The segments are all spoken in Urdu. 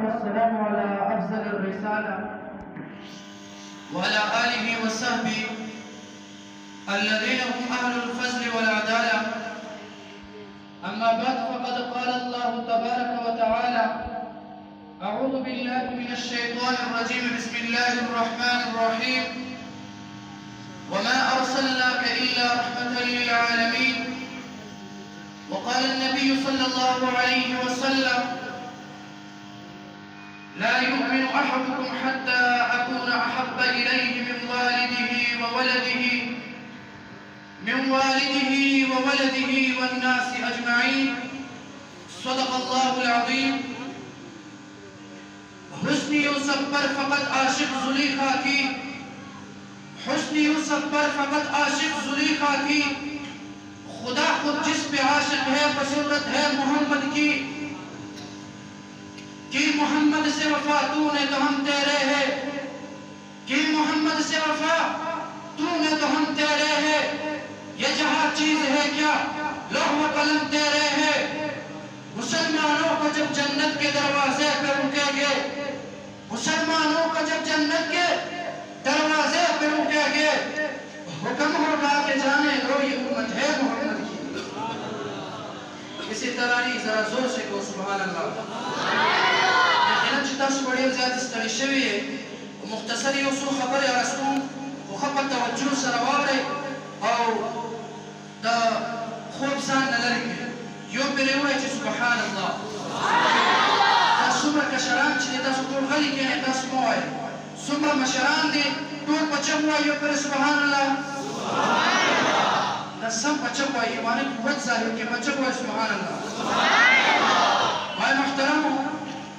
والسلام على أفضل الرسالة وعلى آله وصحبه الذين هم أهل الفضل والعدالة. أما بعد فقد قال الله تبارك وتعالى: أعوذ بالله من الشيطان الرجيم، بسم الله الرحمن الرحيم. وما أرسلناك إلا رحمة للعالمين. وقال النبي صلى الله عليه وسلم: لا يؤمن أحدكم حتى أكون أحب إليه من والده والناس أجمعين. صدق الله العظيم. حسن یوسف پر فقط عاشق زلیخا کی، حسن یوسف پر فقط عاشق زلیخا کی، خدا خود جس پہ عاشق ہے بصورت ہے محمد کی. کہ محمد سے وفا تو نے تو ہم تیرے ہیں، کہ محمد سے وفا تو نے تو ہم تیرے ہیں. یہ جہاں چیز ہے کیا لوح و قلم تیرے ہیں. مسلمانوں کو جب جنت کے دروازے پہ رکیں گے، مسلمانوں کو جب جنت کے دروازے پہ رکیں گے، حکم ہوگا کہ جانے دو یہ امت ہے محمد کی. اسی طرح ہی ذرا زور سے کو سبحان اللہ. لیکن چتا سو بڑی زیادہ ستڑی شوی ہے، مختصری اصول خبر یا رسول وخبر توجہ سروارے او دا خوب زان نلری کے یو پر ہوئے چی سبحان اللہ. دا سمر کشران چی دا سطور غلی کے دا سموئے سمر مشران دی دور پچھوئے یو پر سبحان اللہ. دا سم پچھوئے ایمانی قوت ظاہر کے پچھوئے سبحان اللہ. مائے محترم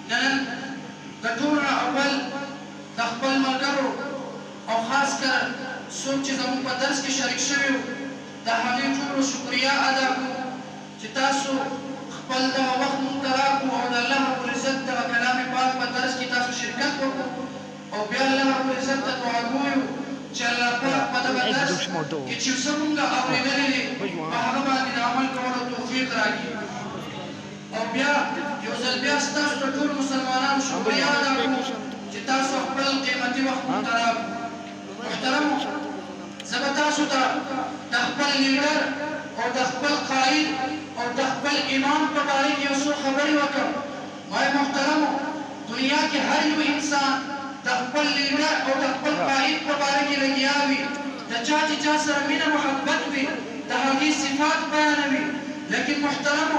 ننن دا دورنا اول دا خبل ملگرو او خاص کر سوک چیز ہمون پا درس کی شرک شویو دا ہمیں ٹولو شکریہ ادا کو چی تاسو خبل دا وقت منتراکو او دا اللہ رب العزت دا کلام پاک پا درس کی تاسو شرکت کو او بیا اللہ رب العزت دا دعاگویو چی اللہ پاک پا دا درس کی چیو سمونگا اوری دلیلی محرمانی دا عمل کرو توفیق راگی. او بیا یوزل بیا ستاسو دا ٹول مسلمانان شکریہ ادا کو چی تاسو خبل قیمتی وقت منتراکو. محترم زبتاسو تا دخبل لیڈر اور دخبل قائد اور دخبل امام پتاری کی اصول خبری وکر. مائے محترم دنیا کے ہر یو انسان دخبل لیڈر اور دخبل قائد پتاری کی لگی آوی دا چاچی چا سرمین محبت بھی دا حقی صفات بیانوی. لیکن محترم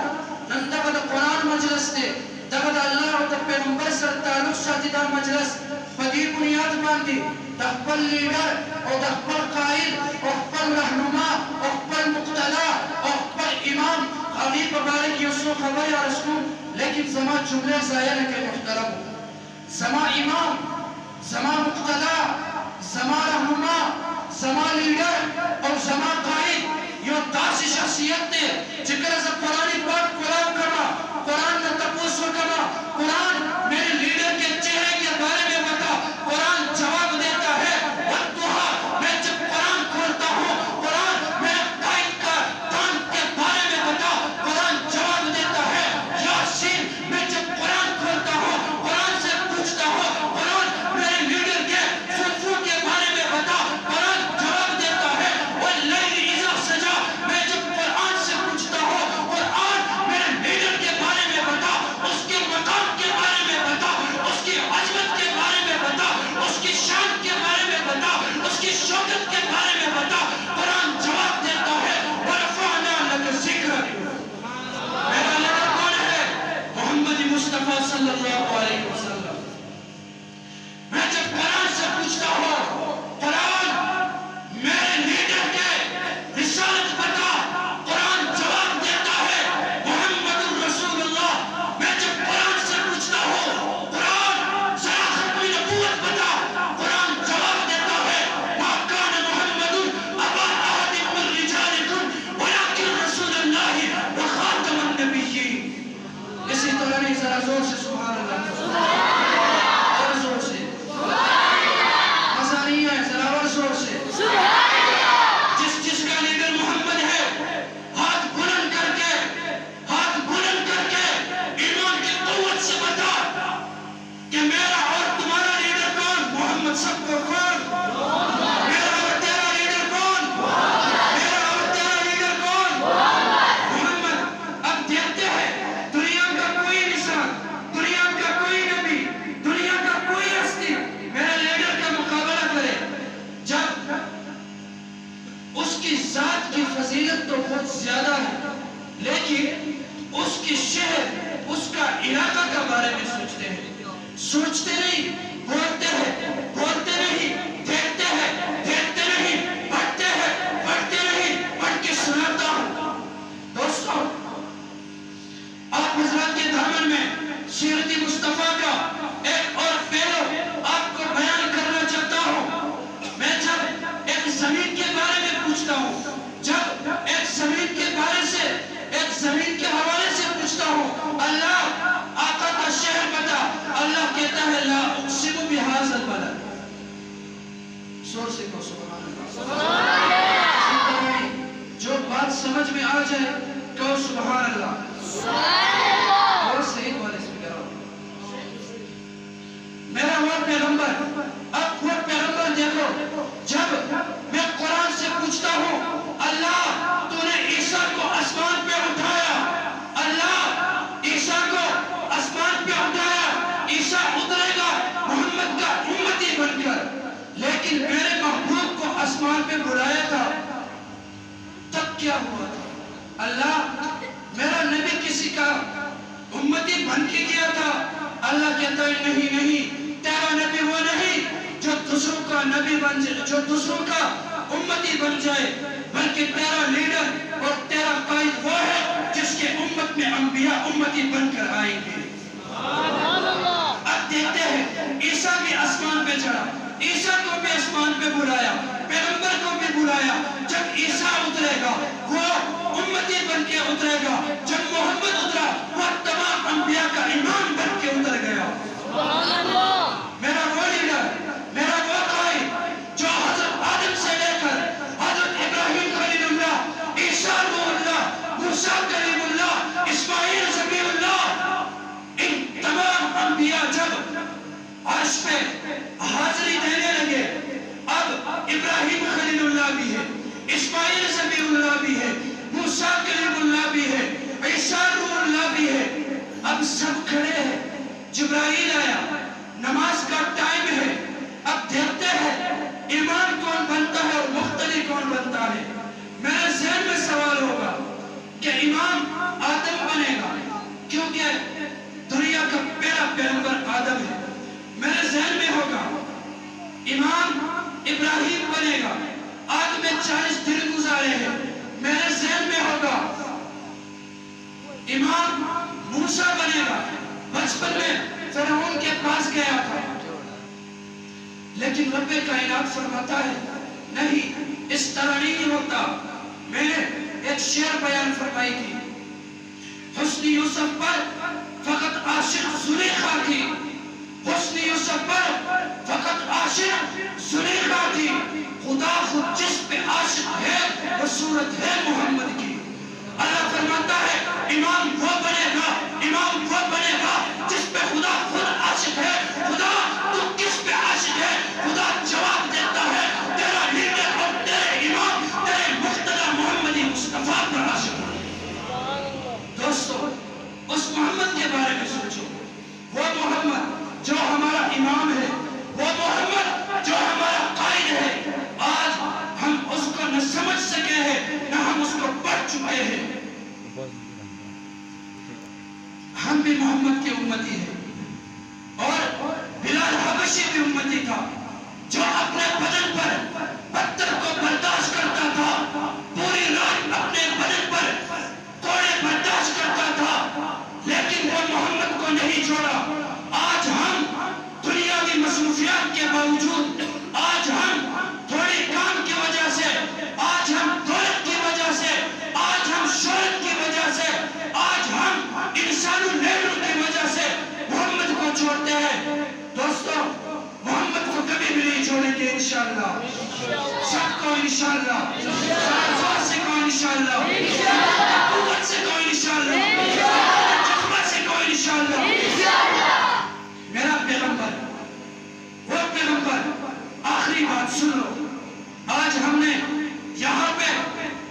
نندہ دا قرآن مجلس دے دا اللہ اور دا پیغمبر سر تعلق ساتھی دا مجلس فدیر بنیاد باندی دخبل لیڈر اور دخبل قائد اور دخبل رہنما اور دخبل مقتدہ اور دخبل امام حبیب مبارک یسو خبر یا رسول. لیکن زما جملے ظاہر کے محترم زما امام، زما مقتدہ، زما رہنما، زما لیڈر اور زما قائد یہ داسی شخصیت دے جکر از قرآن پاک قرآن کما قرآن نے تپوس کما قرآن میرے لیڈر کے چہرے کے بارے میں بتا. قرآن جواب دیتا ہے والدہا، میں جب قرآن کھولتا ہوں قرآن میرے قائد کا دان کے بارے میں بتا. قرآن جواب دیتا ہے یاسین، میں جب قرآن کھولتا ہوں قرآن سے پوچھتا ہوں قرآن میرے لیڈر کے صفو کے بارے میں بتا. قرآن جواب دیتا ہے واللیل اذا سجا، میں جب قرآن سے پوچھتا ہوں قرآن میرے لیڈر کے بارے میں بتا، اس کے مقام کے بارے میں بتا، اس کی عظمت کے بارے میں بتا، اس کی شان کے بارے میں بتا، اس کی شوکت کے بارے میں بتا. قرآن جواب دیتا ہے وَرَفَعْنَا لَكَ ذِكْرَكَ. میرا لیڈر کون ہے؟ محمد مصطفیٰ صلی اللہ علیہ وسلم. میں جب قرآن سے پوچھتا ہوں قرآن میرے لیڈر کے رسالت بتا، قرآن جواب دیتا ہے محمد الرسول اللہ. میں جب قرآن سے پوچھتا ہوں قرآن ذرا ختم نبوت بتا، قرآن جواب دیتا ہے ما کان محمد ابا احد من رجالکم ولکن رسول اللہ وخاتم النبیین. اسی طرح نہیں ذرا زور سے سبحان اللہ. سوچتے نہیں، بولتے ہیں، بولتے نہیں، دیکھتے ہیں، دیکھتے نہیں، پڑھتے ہیں، پڑھتے نہیں، پڑھ کے سناتا ہوں۔ دوستو، آپ حضرات کے دامن میں سیرت مصطفیٰ کا ایک اور پہلو آپ کو بیان کرنا چاہتا ہوں۔ میں جب ایک زمین کے بارے میں پوچھتا ہوں، جب ایک زمین کے بارے سے، ایک زمین کے حوالے سے پوچھتا ہوں، اللہ آقا کا شہر بتا، اللہ کہتا ہے لا اقسم بہذا البلد۔ زور سے کہو سبحان اللہ۔ جو بات سمجھ میں آ جائے کہو سبحان اللہ۔ اور صحیح والے سے کرو۔ میرا وہ پیغمبر، اب وہ پیغمبر دیکھو، جب میں قرآن سے پوچھتا ہوں اللہ تو نے عیسیٰ کو آسمان پہ اٹھایا، اللہ عیسیٰ کو آسمان پہ اٹھایا، عیسیٰ اترے گا محمد کا امتی بن کر، لیکن میرے محبوب کو آسمان پہ بلایا تھا، تب کیا ہوا تھا؟ اللہ میرا نبی کسی کا امتی بن کے گیا تھا؟ اللہ کہتا ہے نہیں نہیں، تیرا نبی وہ نہیں جو دوسروں کا نبی بن جائے، جو دوسروں کا امتی بن جائے، بلکہ تیرا لیڈر اور تیرا قائد وہ ہے جس کے امت میں انبیاء امتی بن کر آئیں گے۔ اب دیکھتے ہیں عیسیٰ بھی آسمان پہ چڑھا، عیسیٰ کو بھی آسمان پہ بلایا، پیغمبر کو بھی بلایا۔ جب عیسیٰ اترے گا وہ امتی بن کے اترے گا، جب محمد اترا وہ تمام انبیاء کا امام بن کے اتر گیا۔ میرا وہ لیڈر، میرا وہ قائد جو حضرت آدم سے لے کر حضرت ابراہیم خلیل اللہ، عیسیٰ روح اللہ، موسیٰ کلیم اللہ، اسماعیل ذبیح اللہ، ان تمام انبیاء جب عرش پہ حاضری دینے لگے، اب ابراہیم خلیل اللہ بھی ہے، اسماعیل ذبیح اللہ بھی ہے، موسیٰ کلیم اللہ بھی ہے، عیسیٰ روح اللہ بھی ہے۔ اب سب کھڑے ہیں، جبرائیل آیا، نماز کا ٹائم ہے، اب دیکھتے ہیں امام کون بنتا ہے اور مختلی کون بنتا ہے۔ میرے ذہن میں سوال ہوگا کہ امام آدم بنے گا کیونکہ دنیا کا پہلا پیغمبر آدم ہے۔ میرے ذہن میں ہوگا امام ابراہیم بنے گا، آدم میں 40 دن گزارے ہیں۔ میرے ذہن میں ہوگا امام موسیٰ بنے گا، بچپن میں فرعون کے پاس گیا تھا، لیکن رب کائنات فرماتا ہے نہیں، اس طرح نہیں ہوتا۔ میں نے ایک شعر بیان فرمائی تھی، حسن یوسف پر فقط عاشق زلیخا تھی، حسن یوسف پر فقط عاشق زلیخا تھی، خدا خود جس پہ عاشق ہے وہ صورت ہے محمد کی۔ اللہ فرماتا ہے امام وہ بنے گا، امام وہ بنے گا جس پہ خدا خود عاشق ہے۔ خدا تو کس پہ عاشق ہے؟ خدا جواب دیتا ہے تیرا لیڈر اور تیرے امام تیرے مقتدی محمدی مصطفیٰ پر عاشق ہے۔ دوستو اس محمد کے بارے میں سوچو، وہ محمد جو ہمارا امام ہے، وہ محمد جو ہمارا قائد ہے۔ آج ہم اس کو نہ سمجھ سکے ہیں نہ ہم اس کو پڑھ چکے ہیں۔ ہم بھی محمد کے امتی ہیں، اور بلال حبشی بھی امتی تھا جو اپنے بدن پر پتھر کو برداشت کرتا تھا، پوری رات اپنے بدن پر کوڑے برداشت کرتا تھا، لیکن وہ محمد کو نہیں چھوڑا۔ آج ہم دنیاوی مصروفیات کے باوجود، آج ہم تھوڑی کام کی وجہ سے، آج ہم دولت کی وجہ سے، آج ہم شہرت کی وجہ سے، آج ہم انسانی لیڈروں کی وجہ سے محمد کو چھوڑتے ہیں۔ دوستو محمد کو کبھی بھی نہیں چھوڑیں گے انشاءاللہ، سب کو انشاءاللہ، زور سے کو انشاءاللہ، قوت سے کو انشاءاللہ، جذبہ سے کو انشاءاللہ۔ میرا پیغمبر، وہ پیغمبر، آخری بات سن لو، آج ہم نے یہاں پہ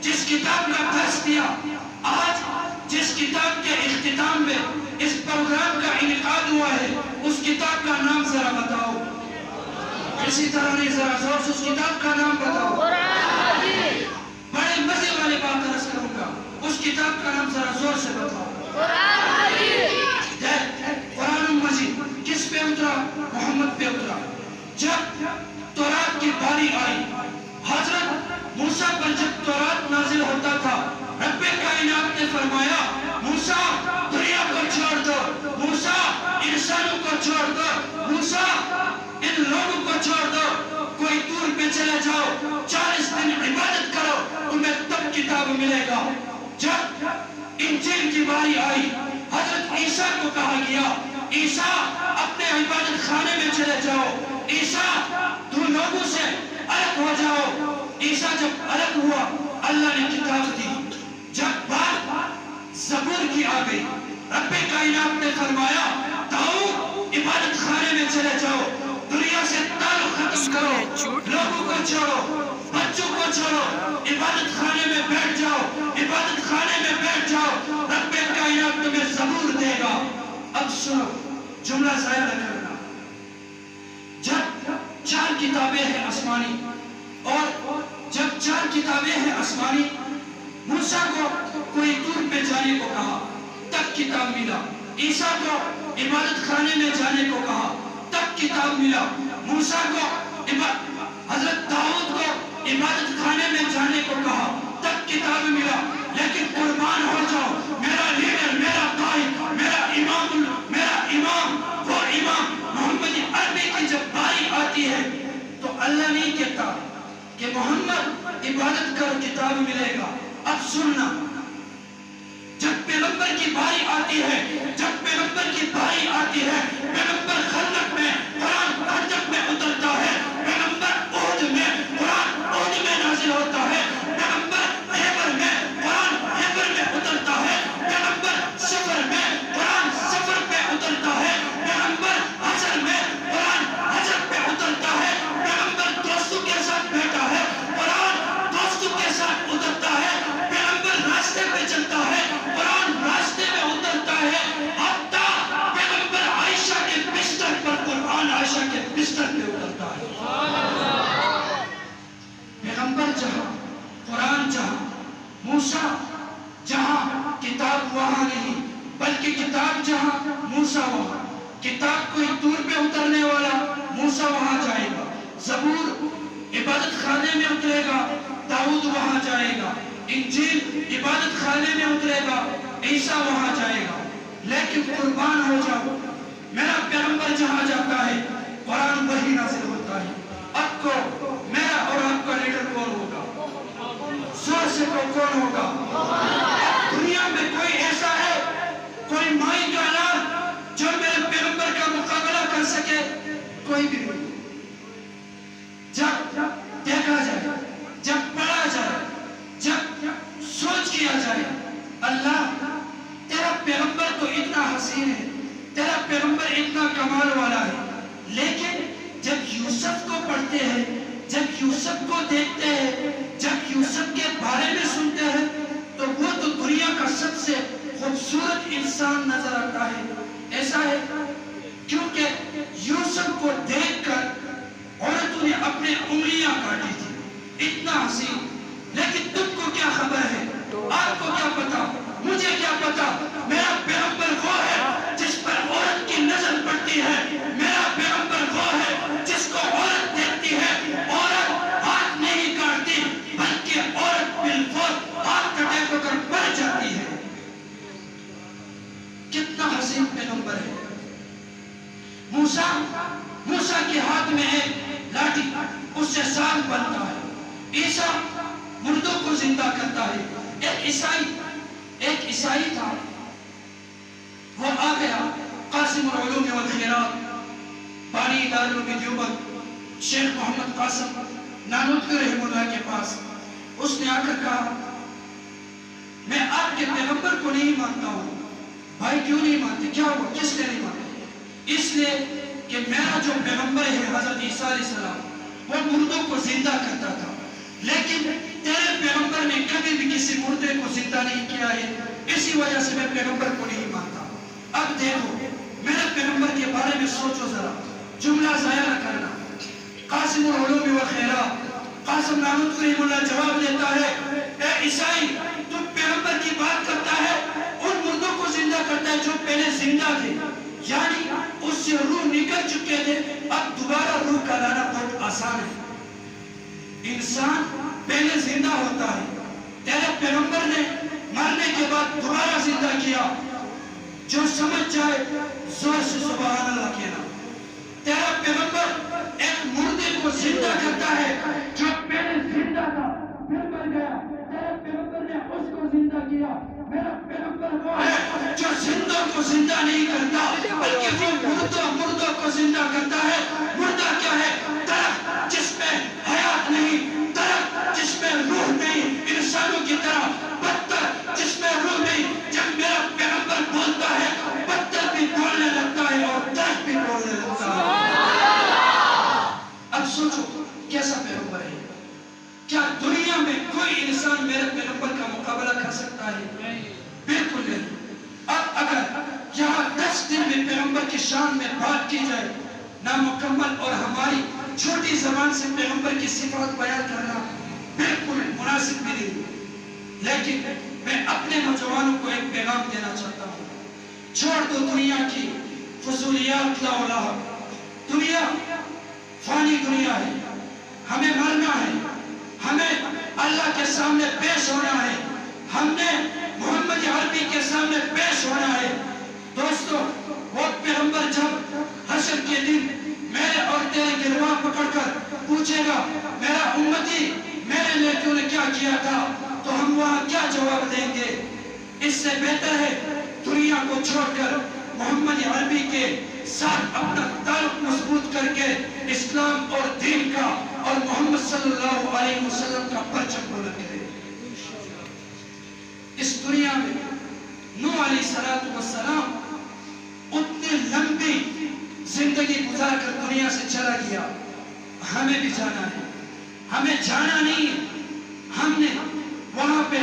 جس کتاب کا درس دیا، آج جس کتاب کے اختتام میں اس پروگرام کا انعقاد ہوا ہے، اس کتاب کا نام ذرا بتاؤ۔ اسی طرح نہیں، ذرا زور سے اس کتاب کا نام بتاؤ۔ بڑے مزے والی بات عرض کروں گا، اس کتاب کا نام ذرا زور سے بتاؤ۔ قرآن مجید کس پہ اترا، محمد پہ اترا۔ جب تورات کی باری آئی، حضرت موسیٰ پر جب تورات نازل ہوتا تھا، رب کائنات نے فرمایا موسیٰ دریا کو چھوڑ دو، موسیٰ انسانوں کو چھوڑ دو، موسیٰ ان لوگوں کو چھوڑ دو، کوئی دور پہ چلے جاؤ، 40 دن عبادت کرو، تمہیں تب کتاب ملے گا۔ جب انجیل کی باری آئی، حضرت عیسیٰ کو کہا گیا عیسیٰ اپنے عبادت خانے میں چلے جاؤ، عیسیٰ تم لوگوں سے الگ ہو جاؤ۔ عیسیٰ جب الگ ہوا، اللہ نے کتاب دی۔ جب بات زبور کی آ گئی، رب کائنات نے فرمایا داؤد عبادت خانے میں چلے جاؤ، دنیا سے تعلق ختم کرو، لوگوں کو چھوڑو، بچوں کو چھوڑو، عبادت خانے میں بیٹھ جاؤ، عبادت خانے میں بیٹھ جاؤ، رب کائنات تمہیں زبور دے گا۔ اب سنو، جملہ ضائع نہ کرنا۔ جب 4 کتابیں ہیں آسمانی، اور جب 4 کتابیں ہیں آسمانی، موسیٰ کو کوئی دور پہ جانے کو کہا، تب کتاب ملا۔ عیسیٰ کو عبادت خانے میں جانے کو کہا، تب کتاب ملا۔ موسیٰ کو حضرت داؤد کو عبادت خانے میں جانے کو کہا، تب کتاب ملا۔ لیکن قربان ہو جاؤ، میرا لیڈر، میرا قائد، میرا امام، وہ امام محمد عربی کی جب باری آتی ہے تو اللہ نہیں کہتا کہ محمد عبادت کر کتاب ملے گا۔ اب سننا، جب پیغمبر کی باری آتی ہے، جب پیغمبر کی باری آتی ہے، پیغمبر خندق میں، قرآن خندق میں اترتا ہے، پیغمبر احد میں، قرآن احد میں نازل ہوتا ہے، پیغمبر خیبر میں، قرآن خیبر میں اترتا ہے، پیغمبر سفر میں، قرآن سفر پہ اترتا ہے، پیغمبر حشر میں، قرآن حشر پہ اترتا ہے، پیغمبر دوستوں کے ساتھ بیٹھا ہے، قرآن دوستوں کے ساتھ اترتا ہے، پیغمبر راستے پہ چلتا ہے، قرآن راستے میں اترتا ہے، حتیٰ پیغمبر عائشہ کے بستر پر قرآن عائشہ کے بستر پہ اترتا ہے۔ پیغمبر جہاں، قرآن جہاں، موسیٰ جہاں، کتاب وہاں نہیں، بلکہ کتاب جہاں، موسیٰ وہاں۔ کتاب کوئی دور پہ اترنے والا، موسیٰ وہاں جائے گا۔ زبور عبادت خانے میں اترے گا، داؤد وہاں جائے گا۔ انجیل عبادت خانے میں اترے گا، عیسیٰ وہاں جائے گا۔ لیکن قربان ہو جاؤ، میرا پیغمبر جہاں جاتا ہے قرآن وہی نازل ہوتا ہے۔ اب کو میرا اور آپ کا لیڈر کون ہوگا؟ زور سے کون ہوگا؟ دنیا میں کوئی ایسا ہے، کوئی مائی کا اعلان جو میرے پیغمبر کا مقابلہ کر سکے؟ کوئی بھی نہیں۔ جب دیکھا جائے، جب پڑھا جائے، جب سوچ کیا جائے، اللہ تیرا پیغمبر تو اتنا حسین ہے، تیرا پیغمبر اتنا کمال والا ہے، لیکن جب یوسف کو پڑھتے ہیں، جب یوسف کو دیکھتے ہیں، جب یوسف کے بارے میں سنتے ہیں، تو وہ تو دنیا کا سب سے خوبصورت انسان نظر آتا ہے۔ ایسا ہے کیونکہ یوسف کو دیکھ کر عورتوں نے اپنے انگلیاں کاٹی تھی، اتنا حسین۔ لیکن تم کو کیا خبر ہے؟ آپ کو کیا پتا؟ مجھے کیا پتا؟ میرا پیغمبر وہ ہے جس پر عورت کی نظر پڑتی ہے، میرا پیغمبر وہ ہے جس کو عورت دیکھتی ہے، عورت ہاتھ نہیں کاٹتی، بلکہ عورت بالفعل ہاتھ کٹے ہو کر مر جاتی ہے۔ کتنا حسین پیغمبر ہے۔ موسیٰ کے ہاتھ میں ایک لاٹھی، اس سے سانپ بنتا ہے۔ عیسیٰ مردوں کو زندہ کرتا ہے۔ ایک عیسائی تھا، وہ آ گیا قاسم العلوم والخیرات، بانی دارالعلوم دیوبند شیخ محمد قاسم نانوتوی رحمہ اللہ کے پاس۔ اس نے آ کر کہا میں آپ کے پیغمبر کو نہیں مانتا ہوں۔ بھائی کیوں نہیں مانتے؟ کیا ہوا؟ کس لیے نہیں مانتے؟ اس لیے کہ میرا جو پیغمبر ہے حضرت عیسیٰ علیہ السلام، وہ مردوں کو زندہ کرتا تھا، لیکن تیرے پیغمبر نے کبھی بھی کسی مردے کو زندہ نہیں کیا ہے، اسی وجہ سے میں پیغمبر کو نہیں مانتا۔ اب دیکھو میرے پیغمبر کے بارے میں سوچو ذرا، جملہ ضائع نہ کرنا۔ قاسم العلوم والخیرات قاسم نانوتوی رحمہ اللہ جواب دیتا ہے، اے عیسائی تم پیغمبر کی بات کرتا ہے، ان مردوں کو زندہ کرتا ہے جو پہلے زندہ تھے، یعنی اس سے روح نکل چکے تھے، اب دوبارہ روح کا لانا بہت آسان ہے۔ انسان پہلے زندہ ہوتا ہے، تیرے پیغمبر نے مرنے کے بعد دوبارہ زندہ کیا۔ جو سمجھ جائے زور سے سبحان اللہ کہنا۔ تیرا پیغمبر ایک مردے کو زندہ کرتا ہے، جو پہلے زندہ تھا پھر مر گیا، تیرے پیغمبر نے اس کو زندہ کیا۔ میرا پیغمبر وہ ہے جو زندوں کو زندہ نہیں کرتا، بلکہ وہ مردوں کو زندہ کرتا ہے۔ مردہ کیا ہے؟ درخت جس میں حیات نہیں، درخت جس میں روح نہیں، انسانوں کی طرح پتھر جس میں روح نہیں۔ جب میرا پیغمبر بولتا ہے پتھر بھی بولنے لگتا ہے اور درخت بھی بولنے لگتا ہے۔ اب سوچو کیسا پیغمبر ہے؟ کیا دنیا میں کوئی انسان میرے پیغمبر کا مقابلہ کر سکتا ہے؟ بالکل نہیں۔ اب اگر یہاں 10 دن میں پیغمبر کی شان میں بات کی جائے، نامکمل اور ہماری چھوٹی زبان سے پیغمبر کی صفات بیان کرنا بالکل مناسب بھی نہیں۔ لیکن میں اپنے نوجوانوں کو ایک پیغام دینا چاہتا ہوں، چھوڑ دو دنیا کی فضولیات لا لہو۔ دنیا فانی دنیا ہے، ہمیں مرنا ہے، ہمیں اللہ کے سامنے پیش ہونا ہے، ہم نے محمد عربی کے سامنے پیش ہونا ہے۔ دوستو، وہ پیغمبر جب حشر کے دن میرے اور تیرے گرباں پکڑ کر پوچھے گا میرا امتی میرے لیے تو نے کیا کیا تھا، تو ہم وہاں کیا جواب دیں گے؟ اس سے بہتر ہے دنیا کو چھوڑ کر محمد عربی کے ساتھ اپنا تعلق مضبوط کر کے اسلام اور دین کا اور محمد صلی اللہ علیہ وسلم کا پرچم بلند کرے۔ اس دنیا میں نوح علیہ السلام اتنی لمبی زندگی گزار کر دنیا سے چلا گیا۔ ہمیں بھی جانا ہے، ہمیں جانا نہیں ہے۔ ہم نے وہاں پہ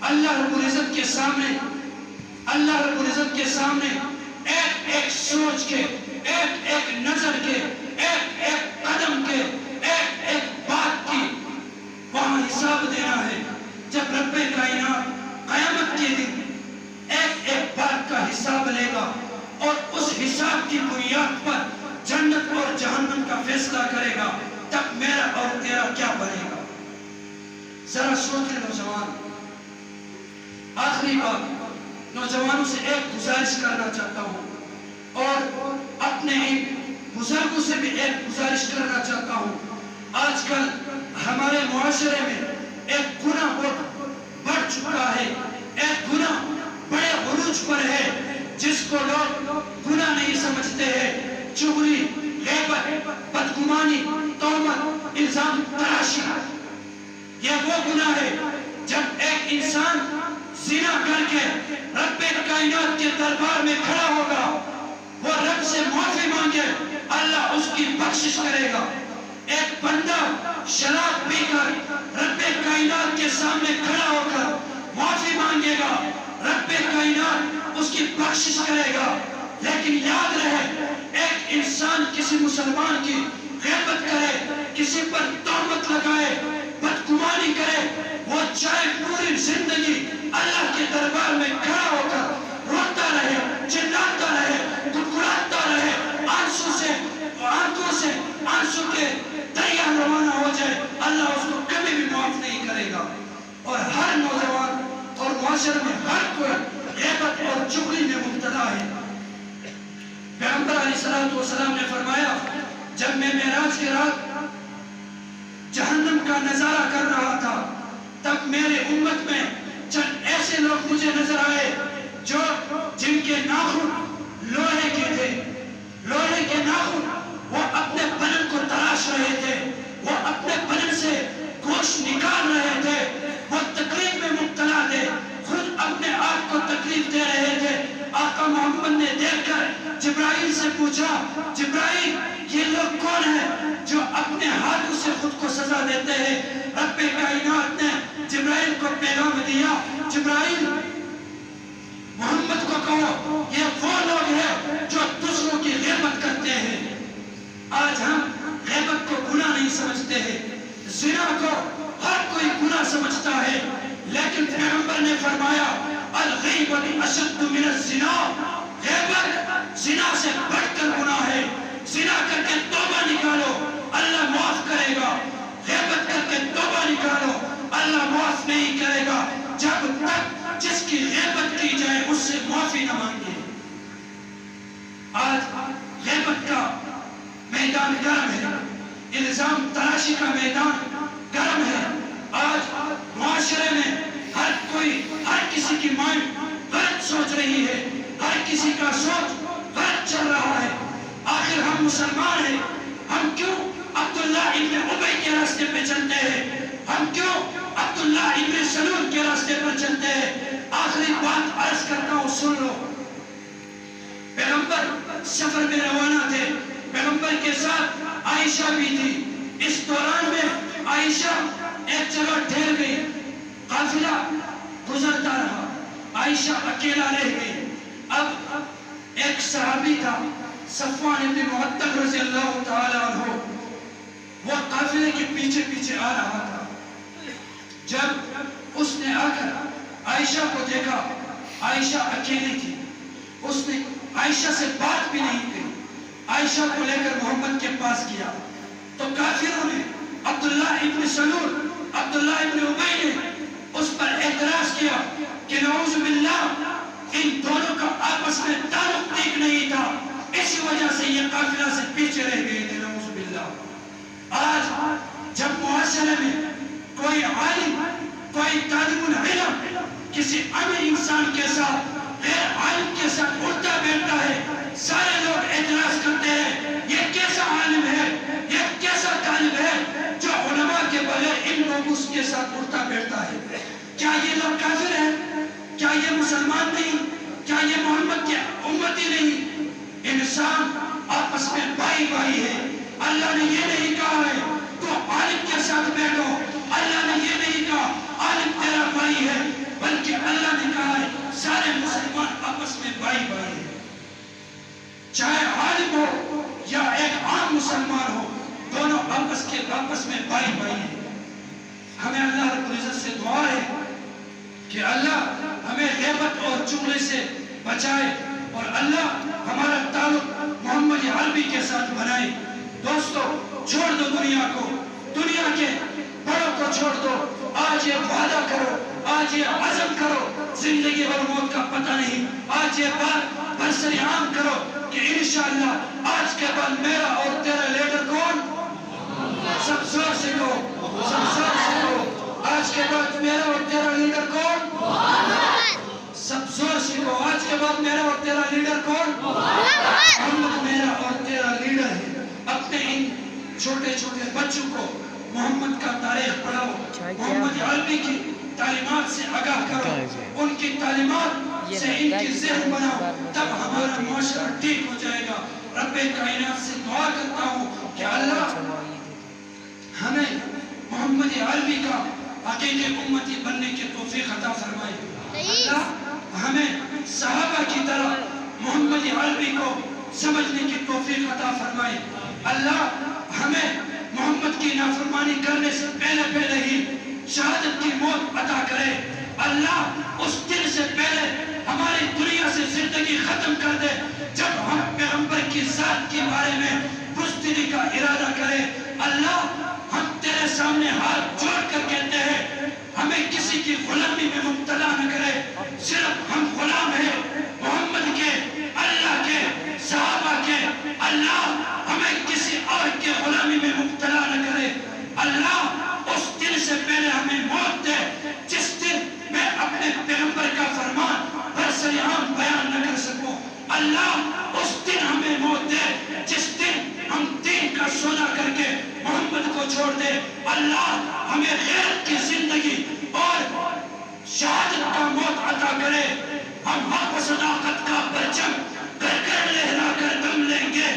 اللہ رب العزت کے سامنے ایک ایک سوچ کے، ایک ایک نظر کے، ایک ایک قدم کے، ایک ایک بات کی وہاں حساب دینا ہے۔ جب رب کائنات قیامت کے دن ایک ایک بات کا حساب لے گا اور اس حساب کی بنیاد پر جنت اور جہنم کا فیصلہ کرے گا، تب میرا اور تیرا کیا بنے گا؟ ذرا سوچیں نوجوان۔ آخری بات، نوجوانوں سے ایک گزارش کرنا چاہتا ہوں اور اپنے ان بزرگوں سے بھی ایک گزارش کرنا چاہتا ہوں۔ آج کل ہمارے معاشرے میں ایک گناہ بہت بڑھ چکا ہے، ایک گناہ بڑے عروج پر ہے جس کو لوگ گناہ نہیں سمجھتے ہیں۔ چغلی، غیبت، بدگمانی، تہمت، الزام تراشی، یہ وہ گناہ ہے جب ایک انسان زنا کر کے رب کائنات کے دربار میں کھڑا ہوگا، وہ رب سے معافی مانگے، اللہ اس کی بخشش کرے گا۔ ایک بندہ شراب پی کر رب کائنات کے سامنے کھڑا ہو کر معافی مانگے گا، رب کائنات اس کی بخشش کرے گا۔ لیکن یاد رہے، ایک انسان کسی مسلمان کی غیبت کرے، کسی پر تہمت لگائے، بدگمانی کرے، وہ چاہے پوری زندگی اللہ کے دربار میں کھڑا ہو کر روتا رہے، چلاتا رہے، کڑکڑاتا رہے، آنکھوں سے آنسو کے دریا روانہ ہو جائے، اللہ اس کو کبھی بھی معاف نہیں کرے گا۔ اور ہر نوجوان اور معاشرے میں ہر کوئی غیبت اور چغلی میں مبتلا ہے۔ پیغمبر علیہ السلام نے فرمایا، جب میں معراج کی رات جہنم کا نظارہ کر رہا تھا، تب میرے امت میں چند ایسے لوگ مجھے نظر آئے جو جن کے ناخن لوہے کے تھے، لوہے کے ناخن، وہ اپنے بدن کو تراش رہے تھے، وہ اپنے بدن سے گوشت نکال رہے تھے، وہ تکلیف میں مبتلا تھے، خود اپنے آپ کو تکلیف دے رہے تھے۔ آقا محمد نے دیکھ کر جبرائیل سے پوچھا، جبرائیل یہ لوگ کون ہیں جو اپنے ہاتھوں سے خود کو سزا دیتے ہیں؟ رب کائنات نے جبرائیل کو پیغام دیا، جبرائیل محمد کو کہو یہ وہ لوگ ہیں جو دوسروں کی غیبت کرتے ہیں۔ آج ہم غیبت کو گناہ نہیں سمجھتے ہیں، زنا کو ہر کوئی گناہ سمجھتا ہے، لیکن پیغمبر نے فرمایا الغیبت اشد من الزنا، غیبت زنا سے بڑھ کر میدان گرم ہے، الزام تراشی کا میدان گرم ہے. آج معاشرے میں ہر کسی کی مائنڈ غلط سوچ رہی ہے، ہر کسی کا سوچ غلط چل رہا ہے. آخر ہم مسلمان ہیں، ہم کیوں عبداللہ ابن ابی کے راستے پہ چلتے ہیں؟ ہم کیوں عبداللہ ابن سلول کے راستے پر چلتے ہیں؟ آخری بات عرض کرتا ہوں، سن لو. پیغمبر سفر میں روانہ تھے، پیغمبر کے ساتھ عائشہ بھی تھی. اس دوران میں عائشہ ایک جگہ ٹھہر گئی، قافلہ گزرتا رہا، عائشہ اکیلا رہ گئی. اب ایک صحابی تھا صفوان ابن معطل رضی اللہ تعالی عنہ، وہ قافلے کے پیچھے پیچھے آ رہا تھا. جب اس نے آ کر عائشہ کو دیکھا، عائشہ اکیلی تھی، اس نے عائشہ سے بات بھی نہیں کی. عائشہ کو لے کر محمد کے پاس گیا تو کافروں نے، عبداللہ ابن سلول، عبداللہ ابن ابی نے اس پر اعتراض کیا کہ نعوذ باللہ ان دونوں کا آپس میں تعلق ٹھیک نہیں تھا، اسی وجہ سے یہ قافلہ سے پیچھے رہ گئے تھے. نعوذ باللہ. آج جب معاشرے میں کوئی عالم، کوئی طالب العلم کسی عام انسان کے ساتھ، غیر عالم کے ساتھ اٹھتا بیٹھتا ہے، سارے لوگ اعتراض کرتے ہیں یہ کیسا عالم ہے، یہ کیسا طالب ہے جو علماء کے بغیر ان لوگوں کے ساتھ اٹھتا بیٹھتا ہے. کیا یہ لوگ کافر ہیں؟ کیا یہ مسلمان نہیں؟ کیا یہ محمد کے امتی نہیں؟ انسان آپس میں بھائی بھائی ہے. اللہ نے یہ نہیں کہا ہے تو عالم کے ساتھ بیٹھو، اللہ نے یہ نہیں کہا عالم تیرا بھائی ہے، بلکہ اللہ نے کہا ہے سارے مسلمان آپس میں بھائی بھائی ہیں. چاہے عالم ہو یا ایک عام مسلمان ہو، دونوں آپس میں بھائی بھائی ہیں. ہمیں اللہ رب العزت سے دعا ہے کہ اللہ ہمیں غیبت اور چغلی سے بچائے اور اللہ ہمارا تعلق محمد عربی کے ساتھ بنائے. دوستو، چھوڑ دو دنیا کو، دنیا کے بڑوں کو چھوڑ دو. آج یہ وعدہ کرو، آج یہ عزم کرو، زندگی اور موت کا پتہ نہیں. آج یہ بات برسر عام کرو کہ انشاءاللہ آج کے بعد میرا اور تیرا لیڈر کون؟ سب زور سے کہو، سب زور سے کہو، آج کے بعد میرا اور تیرا لیڈر کون؟ سب زور سے کہو، آج کے بعد میرا اور تیرا لیڈر کون؟ محمد میرا اور تیرا لیڈر ہے. اپنے ان چھوٹے چھوٹے بچوں کو محمد کا تاریخ پڑھاؤ، محمد عربی کی تعلیمات سے آگاہ کرو، ان کی تعلیمات سے ان کی ذہن بناؤ، تب ہمارا معاشرہ ٹھیک ہو جائے گا. رب کائنات سے دعا کرتا ہوں کہ اللہ ہمیں محمد عربی کا حقیقی امتی بننے کی توفیق عطا فرمائے. اللہ ہمیں صحابہ کی طرح محمد عربی کو سمجھنے کی توفیق عطا فرمائے. اللہ ہمیں محمد کی نافرمانی کرنے سے پہلے ہی شہادت کی موت عطا کرے. اللہ اس دن سے پہلے ہماری دنیا سے زندگی ختم کر دے جب ہم پیغمبر کی ذات کے بارے میں بزدلی کا ارادہ کرے. اللہ ہم تیرے سامنے ہاتھ جوڑ کر کہتے ہیں ہمیں کسی کی غلامی میں مبتلا نہ کرے. صرف ہم غلام ہیں محمد کے، اللہ کے، صحابہ کے. اللہ ہمیں کسی اور کے غلامی میں مبتلا نہ کرے. اللہ اس دن سے پہلے ہمیں موت دے جس دن میں اپنے پیغمبر کا فرمان برسر عام بیان نہ کر سکوں. اللہ اس دن ہمیں موت دے جس دن ہم دین کا سودا کر کے محمد کو چھوڑ دے. اللہ ہمیں غیرت کی زندگی اور شہادت کا موت عطا کرے. ہم حق و صداقت کا پرچم کر لہرا کر دم لیں گے،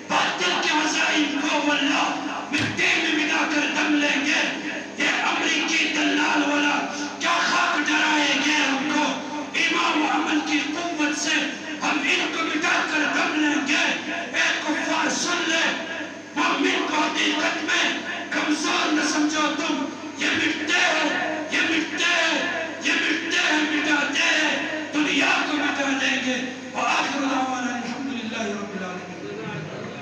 باطل کے عزائم کو واللہ مٹی میں ملا کر دم لیں گے. یہ امریکی دلال والا کیا خاک ڈرائے گے ہم کو، ایمان و عمل کی قوت سے ہم ان کو مٹا کر دم لیں گے. اے کفار سن لے، مومن کو حقیقت میں کمزور نہ سمجھو تم، یہ مٹتے ہیں، یہ مٹتے ہیں.